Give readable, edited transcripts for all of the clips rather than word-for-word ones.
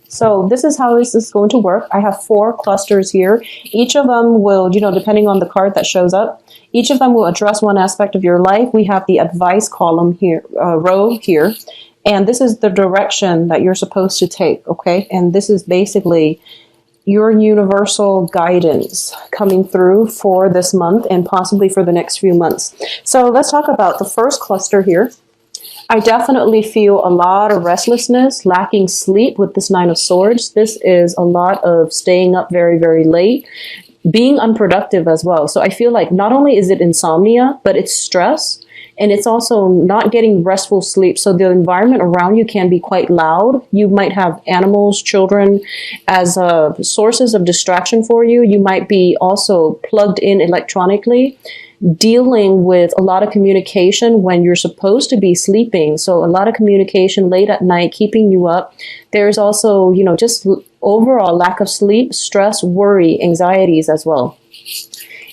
So this is how this is going to work. I have 4 clusters here. Each of them will, depending on the card that shows up, each of them will address one aspect of your life. We have the advice column here, row here. And this is the direction that you're supposed to take, okay? And this is basically your universal guidance coming through for this month and possibly for the next few months. So let's talk about the first cluster here. I definitely feel a lot of restlessness, lacking sleep with this 9 of Swords. This is a lot of staying up very, very late, being unproductive as well. So I feel like not only is it insomnia, but it's stress. And it's also not getting restful sleep. So the environment around you can be quite loud. You might have animals, children as sources of distraction for you. You might be also plugged in electronically, dealing with a lot of communication when you're supposed to be sleeping. So a lot of communication late at night, keeping you up. There's also, just overall lack of sleep, stress, worry, anxieties as well.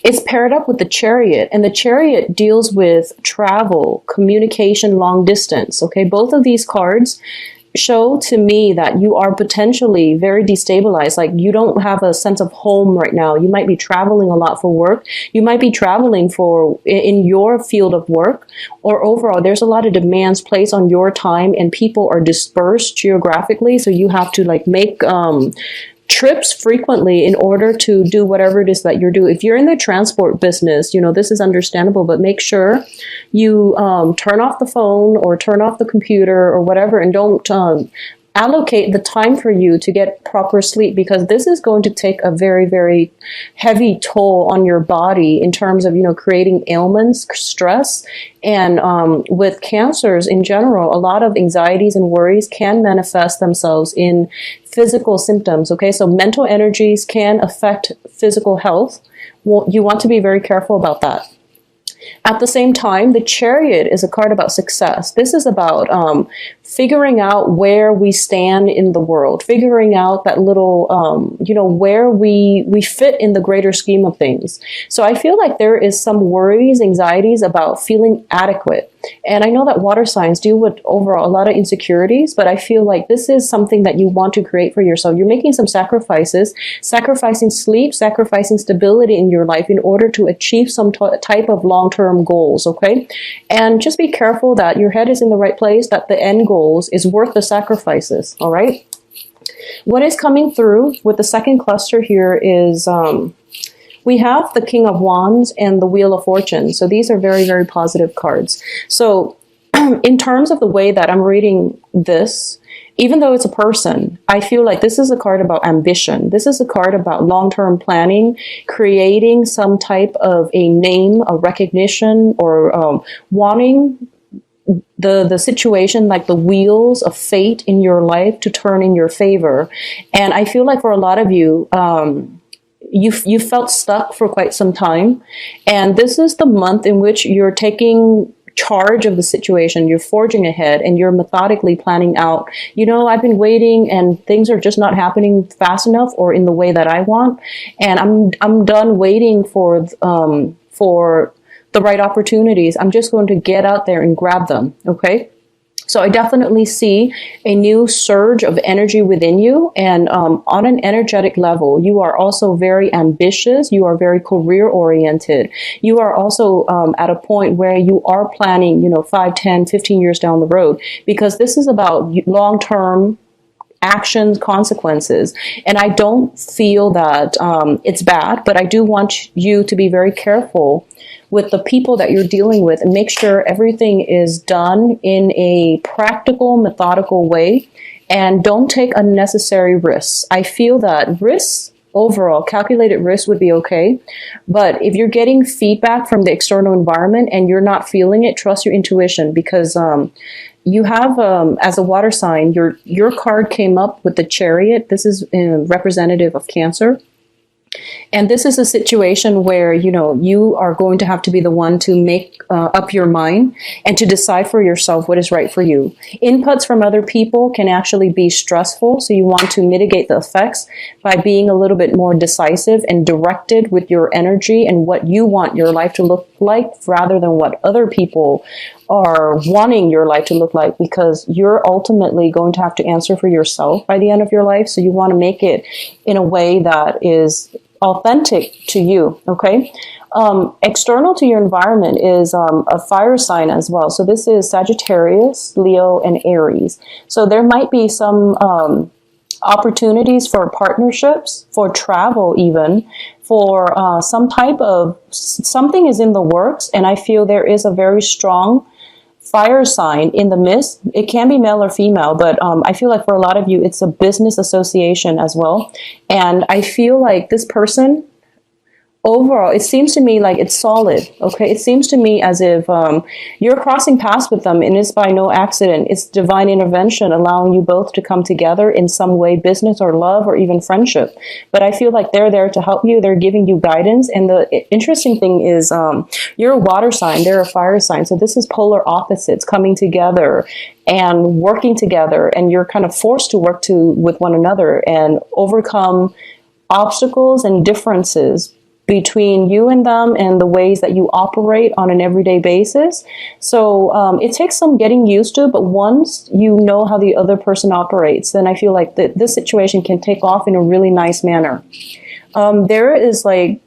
It's paired up with the Chariot, and the Chariot deals with travel, communication, long distance. Okay, both of these cards show to me that you are potentially very destabilized. Like you don't have a sense of home right now. You might be traveling a lot for work. You might be traveling in your field of work, or overall there's a lot of demands placed on your time and people are dispersed geographically. So you have to make trips frequently in order to do whatever it is that you're doing. If you're in the transport business, this is understandable, but make sure you turn off the phone or turn off the computer or whatever, and don't allocate the time for you to get proper sleep, because this is going to take a very, very heavy toll on your body in terms of, creating ailments, stress. And with cancers in general, a lot of anxieties and worries can manifest themselves in physical symptoms. Okay, so mental energies can affect physical health. Well, you want to be very careful about that. At the same time, the Chariot is a card about success. This is about figuring out where we stand in the world, figuring out that little, where we fit in the greater scheme of things. So I feel like there is some worries, anxieties about feeling adequate. And I know that water signs deal with overall a lot of insecurities, but I feel like this is something that you want to create for yourself. You're making some sacrifices, sacrificing sleep, sacrificing stability in your life in order to achieve some type of long-term goals, okay? And just be careful that your head is in the right place, that the end goals is worth the sacrifices, all right? What is coming through with the second cluster here is we have the King of Wands and the Wheel of Fortune. So these are very, very positive cards. So in terms of the way that I'm reading this, even though it's a person, I feel like this is a card about ambition. This is a card about long-term planning, creating some type of a name, a recognition, or wanting the situation, like the wheels of fate in your life to turn in your favor. And I feel like for a lot of you, you felt stuck for quite some time. And this is the month in which you're taking charge of the situation. You're forging ahead and you're methodically planning out, I've been waiting and things are just not happening fast enough or in the way that I want. And I'm done waiting for the right opportunities. I'm just going to get out there and grab them. Okay. So I definitely see a new surge of energy within you. And on an energetic level, you are also very ambitious. You are very career oriented. You are also at a point where you are planning, 5, 10, 15 years down the road, because this is about long-term actions, consequences. And I don't feel that it's bad, but I do want you to be very careful with the people that you're dealing with and make sure everything is done in a practical, methodical way, and don't take unnecessary risks. I feel that risks, overall, calculated risk would be okay. But if you're getting feedback from the external environment and you're not feeling it, trust your intuition, because you have, as a water sign, your card came up with the Chariot. This is representative of Cancer. And this is a situation where, you are going to have to be the one to make up your mind and to decide for yourself what is right for you. Inputs from other people can actually be stressful. So you want to mitigate the effects by being a little bit more decisive and directed with your energy and what you want your life to look like rather than what other people are wanting your life to look like, because you're ultimately going to have to answer for yourself by the end of your life. So you want to make it in a way that is authentic to you, okay? External to your environment is a fire sign as well. So this is Sagittarius, Leo, and Aries. So there might be some opportunities for partnerships, for travel even, for some type of, something is in the works, and I feel there is a very strong fire sign in the midst. It can be male or female, but I feel like for a lot of you, it's a business association as well. And I feel like this person, overall, it seems to me like it's solid, okay? It seems to me as if you're crossing paths with them, and it's by no accident. It's divine intervention allowing you both to come together in some way, business or love or even friendship. But I feel like they're there to help you. They're giving you guidance. And the interesting thing is you're a water sign, they're a fire sign. So this is polar opposites coming together and working together, and you're kind of forced to work with one another and overcome obstacles and differences between you and them and the ways that you operate on an everyday basis. So it takes some getting used to, but once you know how the other person operates, then I feel like this situation can take off in a really nice manner. There is like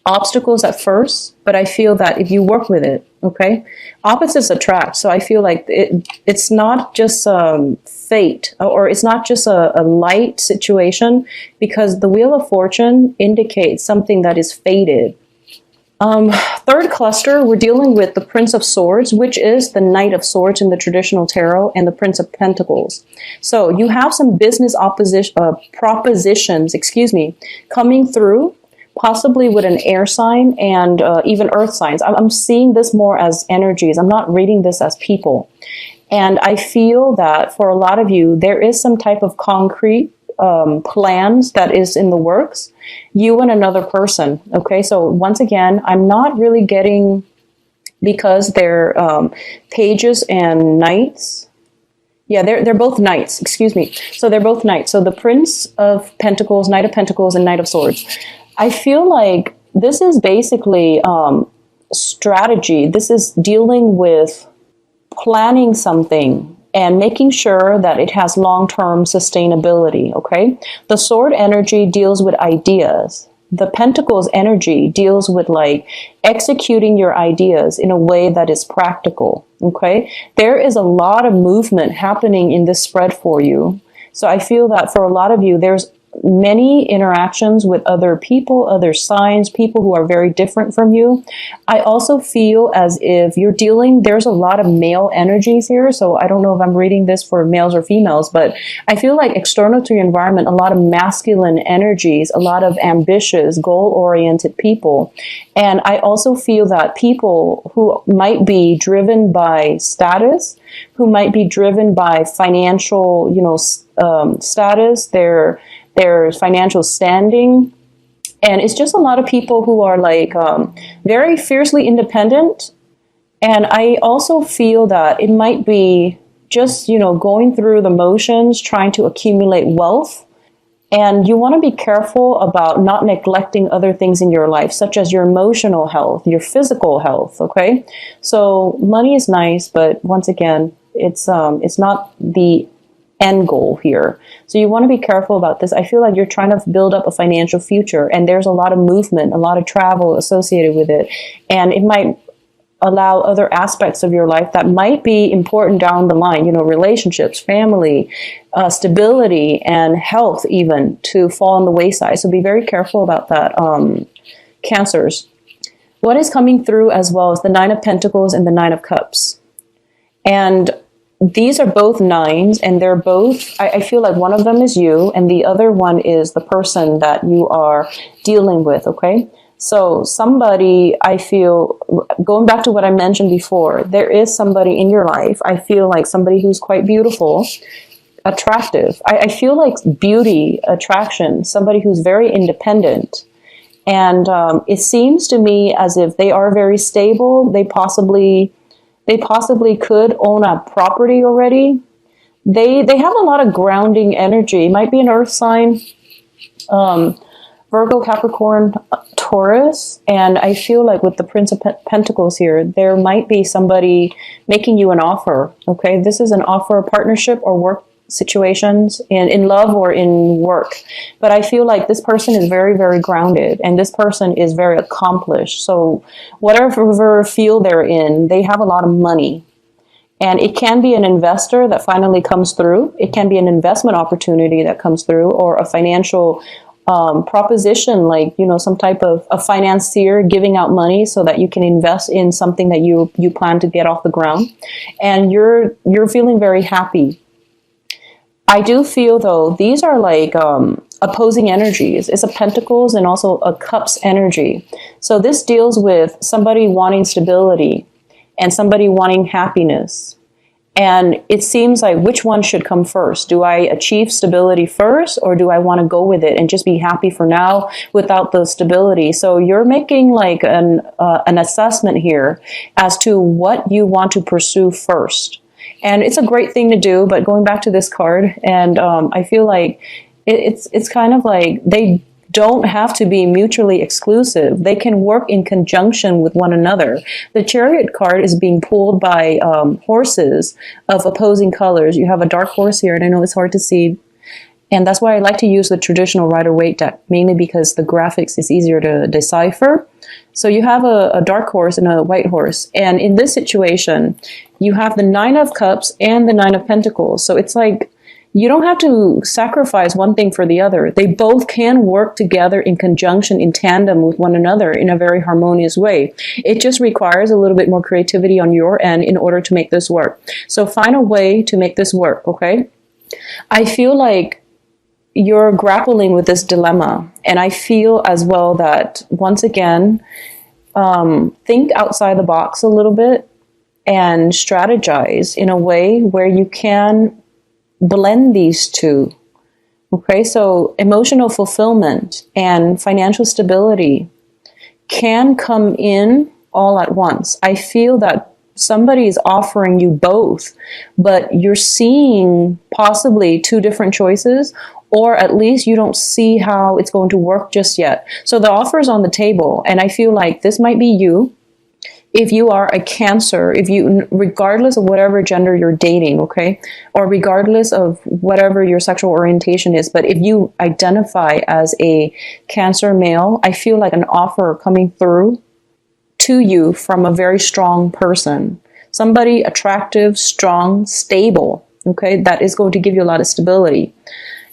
obstacles at first, but I feel that if you work with it, okay, opposites attract. So I feel like it's not just fate, or it's not just a light situation, because the Wheel of Fortune indicates something that is fated. Third cluster, we're dealing with the Prince of Swords, which is the Knight of Swords in the traditional tarot, and the Prince of Pentacles. So you have some business propositions, coming through, possibly with an air sign and even earth signs. I'm seeing this more as energies. I'm not reading this as people. And I feel that for a lot of you, there is some type of concrete plans that is in the works, you and another person. Okay, so once again, I'm not really getting, because they're pages and knights. Yeah, they're both knights, So they're both knights. So the Prince of Pentacles, Knight of Pentacles, and Knight of Swords. I feel like this is basically strategy. This is dealing with planning something and making sure that it has long-term sustainability, okay? The sword energy deals with ideas. The Pentacles energy deals with like executing your ideas in a way that is practical, okay? There is a lot of movement happening in this spread for you. So I feel that for a lot of you, there's many interactions with other people, other signs, people who are very different from you. I also feel as if you're dealing, there's a lot of male energies here. So I don't know if I'm reading this for males or females, but I feel like external to your environment, a lot of masculine energies, a lot of ambitious, goal-oriented people. And I also feel that people who might be driven by status, who might be driven by financial, status, their financial standing. And it's just a lot of people who are like very fiercely independent. And I also feel that it might be just, going through the motions, trying to accumulate wealth. And you want to be careful about not neglecting other things in your life, such as your emotional health, your physical health, okay? So money is nice, but once again, it's not the end goal here. So you want to be careful about this. I feel like you're trying to build up a financial future, and there's a lot of movement, a lot of travel associated with it. And it might allow other aspects of your life that might be important down the line, relationships, family, stability, and health even, to fall on the wayside. So be very careful about that, Cancers. What is coming through as well is the Nine of Pentacles and the Nine of Cups. And these are both nines, and they're both, I feel like one of them is you, and the other one is the person that you are dealing with, okay? So somebody, I feel, going back to what I mentioned before, there is somebody in your life, I feel like somebody who's quite beautiful, attractive. I feel like beauty, attraction, somebody who's very independent. And it seems to me as if they are very stable. They possibly could own a property already. They have a lot of grounding energy. It might be an earth sign. Virgo, Capricorn, Taurus, and I feel like with the Prince of Pentacles here, there might be somebody making you an offer, okay? This is an offer, partnership, or work situations in love or in work. But I feel like this person is very, very grounded, and this person is very accomplished. So whatever field they're in, they have a lot of money. And it can be an investor that finally comes through. It can be an investment opportunity that comes through, or a financial proposition, like, you know, some type of a financier giving out money so that you can invest in something that you plan to get off the ground. And you're feeling very happy. I do feel, though, these are like opposing energies. It's a Pentacles and also a Cups energy. So this deals with somebody wanting stability and somebody wanting happiness. And it seems like, which one should come first? Do I achieve stability first, or do I want to go with it and just be happy for now without the stability? So you're making like an assessment here as to what you want to pursue first. And it's a great thing to do, but going back to this card, and I feel like it's kind of like they don't have to be mutually exclusive. They can work in conjunction with one another. The Chariot card is being pulled by horses of opposing colors. You have a dark horse here, and I know it's hard to see. And that's why I like to use the traditional Rider-Waite deck, mainly because the graphics is easier to decipher. So you have a dark horse and a white horse. And in this situation, you have the Nine of Cups and the Nine of Pentacles. So it's like, you don't have to sacrifice one thing for the other. They both can work together in conjunction, in tandem with one another in a very harmonious way. It just requires a little bit more creativity on your end in order to make this work. So find a way to make this work, okay? I feel like you're grappling with this dilemma. And I feel as well that, once again, think outside the box a little bit and strategize in a way where you can blend these two. Okay, so emotional fulfillment and financial stability can come in all at once. I feel that somebody is offering you both, but you're seeing possibly two different choices, or at least you don't see how it's going to work just yet. So the offer is on the table, and I feel like this might be you. If you are a Cancer, regardless of whatever gender you're dating, okay, or regardless of whatever your sexual orientation is, but if you identify as a Cancer male, I feel like an offer coming through to you from a very strong person, somebody attractive, strong, stable, okay, that is going to give you a lot of stability.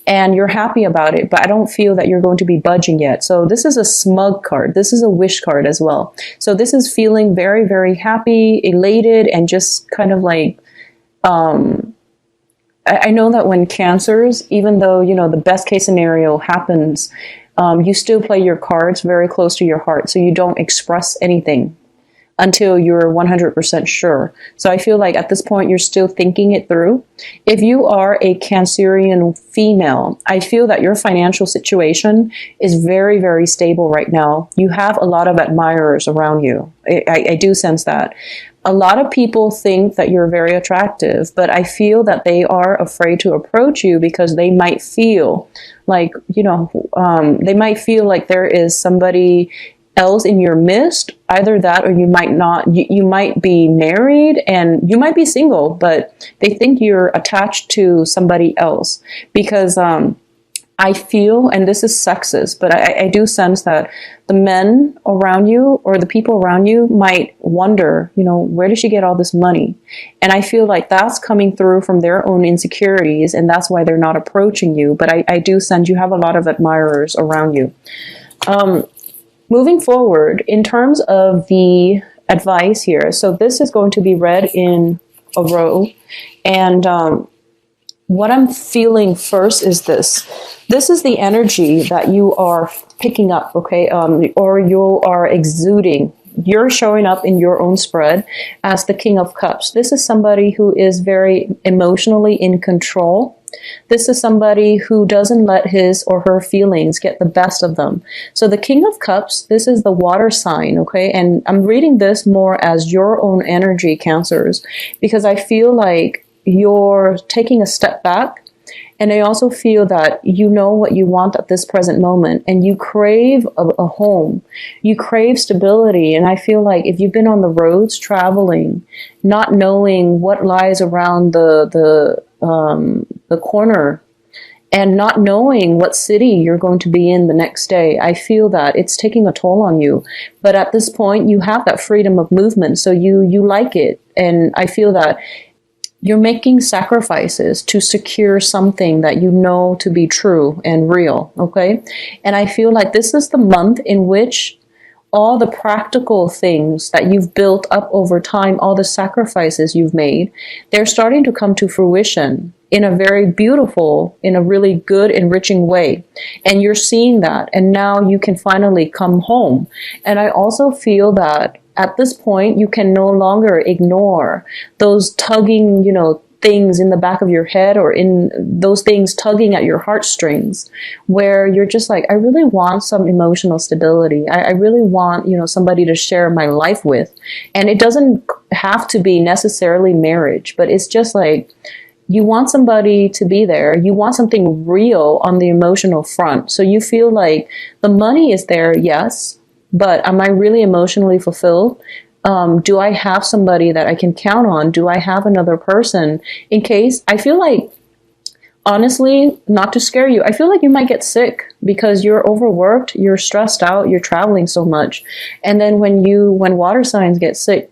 And you're happy about it, but I don't feel that you're going to be budging yet. So this is a smug card. This is a wish card as well. So this is feeling very, very happy, elated, and just kind of like, I know that when Cancers, even though, you know, the best case scenario happens, you still play your cards very close to your heart. So you don't express anything until you're 100% sure. So I feel like at this point, you're still thinking it through. If you are a Cancerian female, I feel that your financial situation is very, very stable right now. You have a lot of admirers around you. I do sense that. A lot of people think that you're very attractive, but I feel that they are afraid to approach you because they might feel like, you know, they might feel like there is somebody else in your midst, either that, or you might not, you might be married and you might be single, but they think you're attached to somebody else because I feel, and this is sexist, but I do sense that the men around you or the people around you might wonder, you know, where did she get all this money? And I feel like that's coming through from their own insecurities, and that's why they're not approaching you. But I do sense you have a lot of admirers around you. Moving forward, in terms of the advice here, so this is going to be read in a row, and what I'm feeling first is this. This is the energy that you are picking up, okay, or you are exuding. You're showing up in your own spread as the King of Cups. This is somebody who is very emotionally in control. This is somebody who doesn't let his or her feelings get the best of them. So the King of Cups, this is the water sign, okay? And I'm reading this more as your own energy, Cancers, because I feel like you're taking a step back And I also feel that you know what you want at this present moment, and you crave a home. You crave stability. And I feel like if you've been on the roads traveling, not knowing what lies around the corner, and not knowing what city you're going to be in the next day, I feel that it's taking a toll on you. But at this point, you have that freedom of movement, so you like it. And I feel that you're making sacrifices to secure something that you know to be true and real, okay? And I feel like this is the month in which all the practical things that you've built up over time, all the sacrifices you've made, they're starting to come to fruition in a very beautiful, in a really good, enriching way. And you're seeing that, and now you can finally come home. And I also feel that at this point, you can no longer ignore those tugging, things in the back of your head, or in those things tugging at your heartstrings, where you're just like, I really want some emotional stability. I really want, somebody to share my life with. And it doesn't have to be necessarily marriage, but it's just like, you want somebody to be there. You want something real on the emotional front. So you feel like the money is there, yes, but am I really emotionally fulfilled? Do I have somebody that I can count on? Do I have another person in case? I feel like, honestly, not to scare you, I feel like you might get sick because you're overworked, you're stressed out, you're traveling so much. And then when water signs get sick,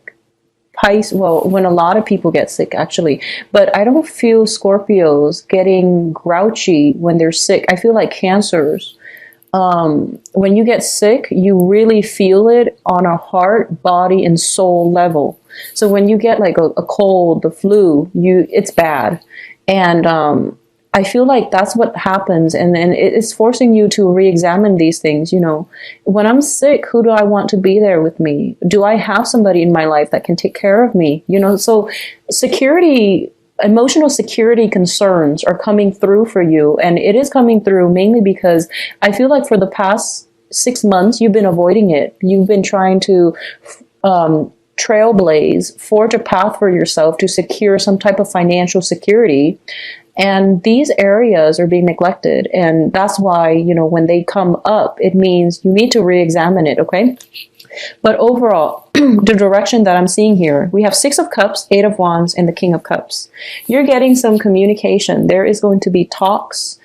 when a lot of people get sick, actually, but I don't feel Scorpios getting grouchy when they're sick. I feel like Cancers, when you get sick, you really feel it on a heart, body, and soul level. So when you get like a cold, the flu, it's bad. And I feel like that's what happens, and it's forcing you to re-examine these things. When I'm sick, who do I want to be there with me? Do I have somebody in my life that can take care of me? So security, emotional security concerns are coming through for you, and it is coming through mainly because I feel like for the past 6 months, you've been avoiding it. You've been trying to trailblaze, forge a path for yourself to secure some type of financial security. And these areas are being neglected. And that's why, when they come up, it means you need to re-examine it, okay? But overall, the direction that I'm seeing here, we have 6 of Cups, 8 of Wands, and the King of Cups. You're getting some communication. There is going to be talks,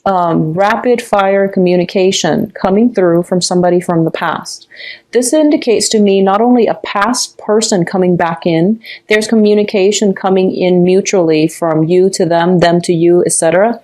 rapid fire communication coming through from somebody from the past. This indicates to me not only a past person coming back in, there's communication coming in mutually from you to them to you, etc.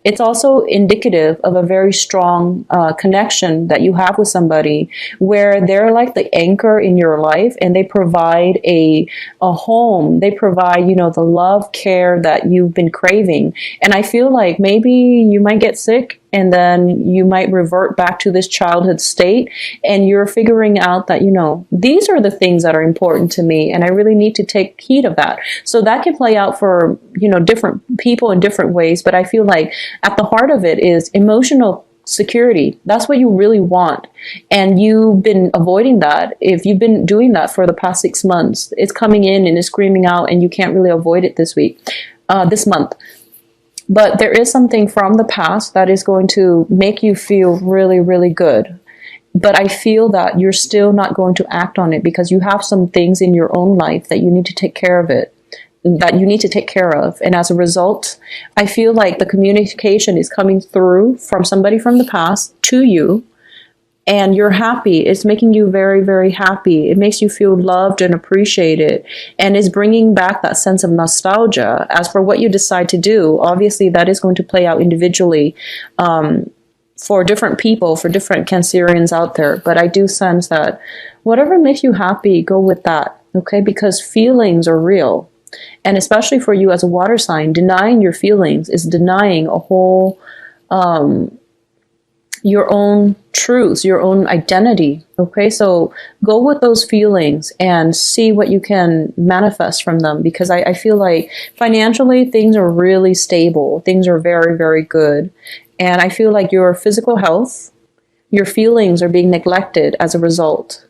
It's also indicative of a very strong connection that you have with somebody where they're like the anchor in your life, and they provide a home. They provide, the love, care that you've been craving. And I feel like maybe you might get sick, and then you might revert back to this childhood state, and you're figuring out that, these are the things that are important to me, and I really need to take heed of that. So that can play out for, different people in different ways, but I feel like at the heart of it is emotional security. That's what you really want. And you've been avoiding that. If you've been doing that for the past 6 months, it's coming in and it's screaming out, and you can't really avoid it this month. But there is something from the past that is going to make you feel really, really good. But I feel that you're still not going to act on it because you have some things in your own life that you need to take care of And as a result, I feel like the communication is coming through from somebody from the past to you, and you're happy. It's making you very, very happy. It makes you feel loved and appreciated, and is bringing back that sense of nostalgia. As for what you decide to do, obviously that is going to play out individually for different people, for different Cancerians out there. But I do sense that whatever makes you happy, go with that, okay? Because feelings are real. And especially for you as a water sign, denying your feelings is denying a whole your own truths, your own identity. Okay, so go with those feelings and see what you can manifest from them, because I feel like financially things are really stable. Things are very, very good. And I feel like your physical health, your feelings are being neglected as a result.